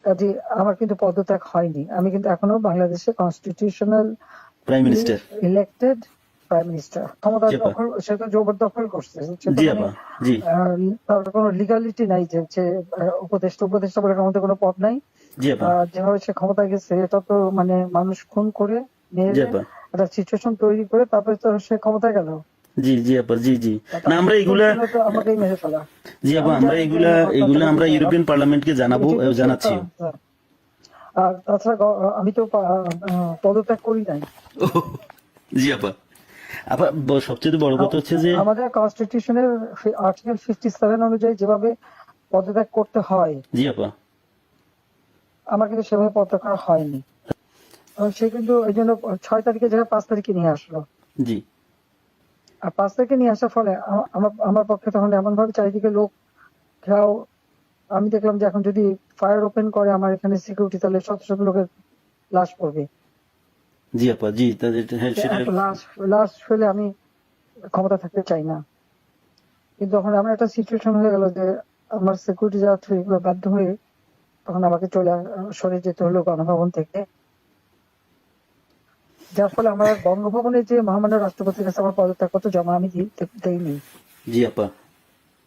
কাজে আমার কিন্তু পদত্যাগ হয়নি। আমি কিন্তু এখনো বাংলাদেশে constitutional prime minister. Elected prime minister. ক্ষমতা জি আপা। দখল, সে তো জবরদখল করছে। সে তো জি মানে আপা। জি তার কোনো লিগালিটি নাই যে সে উপদেষ্টা বলে আমাদের কোনো পদ নাই। জি আপা। যেভাবে সে ক্ষমতায় গেছে এটা তো মানে মানুষ খুন করে জি মেরে আপা। একটা সিচুয়েশন তৈরি করে তারপরে তো সে ক্ষমতায় গেল। জি জি আপা। জি জি। তার না আমরা উদ্দেশ্য এগুলা, ছিল তো আমাকেই মেরে ফেলা। জি আপা, আমি আমরা জানি যে এগুলা ঘটনাটা এগুলা আমরা ঘটেছে ইউরোপিয়ান পার্লামেন্টকে জানাবো, এটি তো জানাচ্ছি। আর তাছাড়া আমি তো পদত্যাগ করি নাই। জি আপা। আপা সবচেয়ে বড় কথা হচ্ছে যে, আমাদের কনস্টিটিউশনের আর্টিকেল 57 অনুযায়ী যেভাবে পদত্যাগ করতে হয় জি আপা। আমার কিন্তু সেভাবে পদত্যাগ করা হয়নি। এবং সে কিন্তু ওই জন্য 6 তারিখে জায়গায় 5 তারিখে নিয়ে আসলো। জি আর 5 তারিখে নিয়ে আসার ফলে আমার পক্ষে তখন এমন ভাবে চারিদিকে লোক ঘেরাও। আমি দেখলাম যে এখন যদি ফায়ার ওপেন করে আমার এখানে সিকিউরিটি, তাহলে শত শত লোকের লাশ পড়বে। জি আপা। জি তাদের, হ্যাঁ সেটা। এত লাশ ফেলে আমি ক্ষমতা থাকতে চাই না। কিন্তু তখন এমন একটা সিচুয়েশন হয়ে গেল যে আমার সিকিউরিটি যাওয়া এগুলো বাধ্য হয়ে তখন আমাকে সরে যেতে হলো গণভবন থেকে। যার ফলে আমার বঙ্গভবনে যে মহামান্য রাষ্ট্রপতির কাছে আমার পদত্যাগপত্র জমা আমি দেইনি। জি আপা।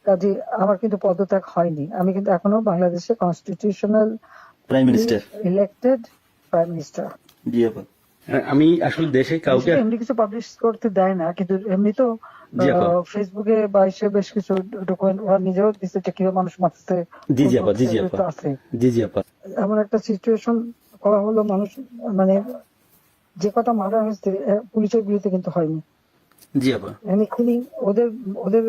কাজে আমার কিন্তু পদত্যাগ হয়নি। আমি কিন্তু এখনো বাংলাদেশে constitutional prime minister. Elected prime minister. জি আপা। আমি আসলে দেশে কাউকে, এমনি কিছু পাবলিশ করতে দেয় না, কিন্তু এমনি তো জি আপা। ফেসবুকে বা এসে বেশ কিছু ডকুমেন্ট ওরা নিজেও দিচ্ছে যে কিভাবে মানুষ মারছে, জি খুন জি আপা। জি করছে, জি এগুলো আপা। তো আছে। জি জি আপা। এমন একটা সিচুয়েশন করা হলো, মানুষ মানে যে কটা মারা হয়েছে পুলিশের বিরুদ্ধে কিন্তু হয়নি। জি আপা। মানে কিলিং, ওদের ওদের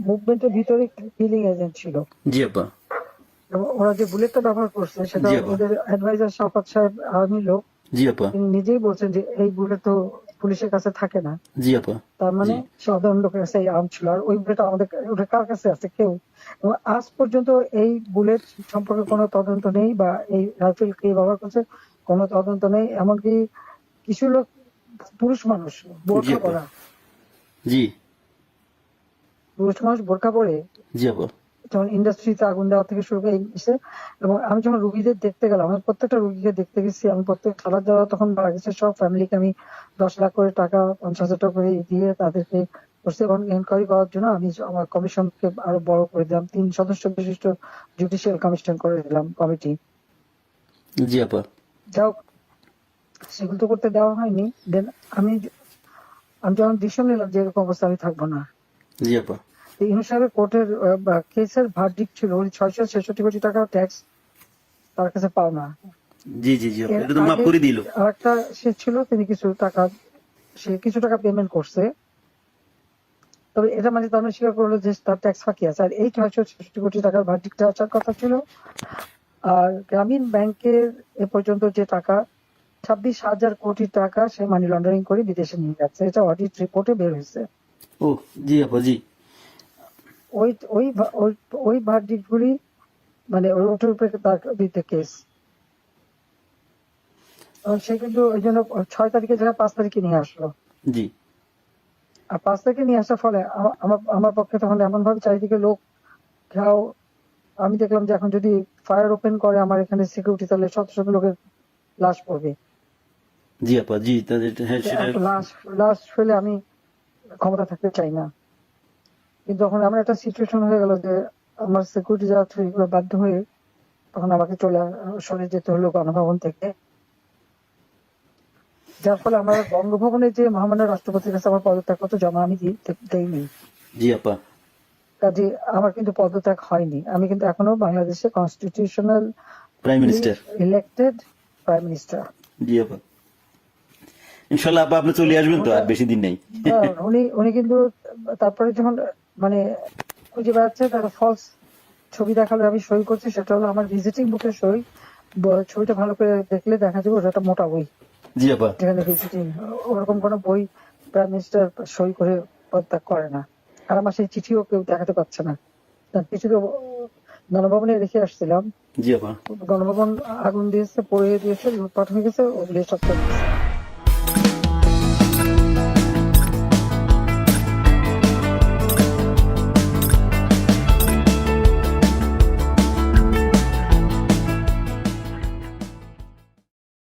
মুভমেন্টের ভিতরে কিলিং এজেন্ট ছিল। জি আপা। এবং ওরা যে বুলেটটা ব্যবহার করছে সেটা জি আপা। ওদের অ্যাডভাইজার শওকত সাহেব আর্মি লোক, জি আপা। তিনি নিজেই বলছেন যে এই বুলেট তো পুলিশের কাছে থাকে না। জি আপা। তার মানে জি সাধারণ লোকের কাছে এই আর্ম ছিল। আর ওই বুলেট আমাদের ওটা কার কাছে আছে? কেউ। এবং আজ পর্যন্ত এই বুলেট সম্পর্কে কোনো তদন্ত নেই, বা এই রাইফেল কে ব্যবহার করছে কোনো তদন্ত নেই। এমনকি কিছু লোক, পুরুষ মানুষ জি বোরখা আপা। পরা, জি পুরুষ মানুষ বোরখা পরে জি আপা। যেমন ইন্ডাস্ট্রিতে আগুন দেওয়া থেকে শুরু করে এসে। এবং আমি যখন রুগীদের দেখতে গেলাম, আমি প্রত্যেকটা রুগীকে দেখতে গেছি, আমি প্রত্যেক খাবার দাবার তখন মারা গেছে সব ফ্যামিলিকে আমি 10 লাখ করে টাকা, 50,000 টাকা করে দিয়ে তাদেরকে করছি। এবং এনকোয়ারি করার জন্য আমি আমার কমিশনকে আরো বড় করে দিলাম, 3 সদস্য বিশিষ্ট জুডিশিয়াল কমিশন করে দিলাম কমিটি। জি আপা। যাও, সেগুলো তো করতে দেওয়া হয়নি। দেন আমি আমি যখন ডিসিশন নিলাম যে এরকম অবস্থা আমি থাকবো না। জি আপা। ইউনুস সাহেবের কোর্টের কেসের ভার্ডিক্ট ছিল ওই 666 কোটি টাকা ট্যাক্স তার কাছে পাওনা। জি জি জি আপা। এর এটা তো মাফ আগে করে দিল। আরেকটা সে ছিল, তিনি কিছু টাকা পেমেন্ট করছে। তবে এটা মানে তার মানে স্বীকার করলো যে তার ট্যাক্স ফাঁকি আছে। আর এই 666 কোটি টাকার ভার্ডিক্টটা আসার কথা ছিল। আর গ্রামীণ ব্যাংকের এ পর্যন্ত যে টাকা 26,000 কোটি টাকা সে মানি লন্ডারিং করে বিদেশে নিয়ে যাচ্ছে, এটা অডিট রিপোর্টে বের হয়েছে। ও জি আপা। জি ওই ওই ওই ভার্ডিক্ট গুলি মানে ওটার উপরে তার বিরুদ্ধে কেস। সে কিন্তু ওই জন্য 6 তারিখে জায়গায় 5 তারিখে নিয়ে আসলো। জি আর 5 তারিখে নিয়ে আসার ফলে আমার পক্ষে তখন এমন ভাবে চারিদিকে লোক ঘেরাও। আমি দেখলাম যে এখন যদি ফায়ার ওপেন করে আমার এখানে সিকিউরিটি, তাহলে শত শত লোকের লাশ পড়বে। জি আপা। জি তাদের, হ্যাঁ সেটা। এত লাশ ফেলে আমি ক্ষমতা থাকতে চাই না। কিন্তু তখন এমন একটা সিচুয়েশন হয়ে গেল যে আমার সিকিউরিটি যাওয়া এগুলো বাধ্য হয়ে তখন আমাকে সরে যেতে হলো গণভবন থেকে। যার ফলে আমার বঙ্গভবনে যে মহামান্য রাষ্ট্রপতির কাছে আমার পদত্যাগপত্র জমা আমি দেইনি। জি আপা। কাজে আমার কিন্তু পদত্যাগ হয়নি। আমি কিন্তু এখনো বাংলাদেশে constitutional prime minister. Elected prime minister. জি আপা। ইনশাল্লাহ আপা আপনি চলে আসবেন তো, আর বেশি দিন নেই। উনি কিন্তু তারপরে যখন মানে খুঁজে বেড়াচ্ছে, তারা ফলস ছবি দেখালো, আমি সই করছি, সেটা হলো আমার ভিজিটিং বুকের সই। ছবিটা ভালো করে দেখলে দেখা যাবে ওটা একটা মোটা বই, জি আপা। যেখানে ভিজিটিং ওরকম কোনো বই প্রাইম মিনিস্টার সই করে পদত্যাগ করে না। আর আমার সেই চিঠিও কেউ দেখাতে পারছে না। তার চিঠি তো গণভবনে রেখে আসছিলাম। জি আপা। গণভবন আগুন দিয়েছে, পড়িয়ে দিয়েছে, লুটপাট হয়ে গেছে, ওগুলি সব চলে গেছে।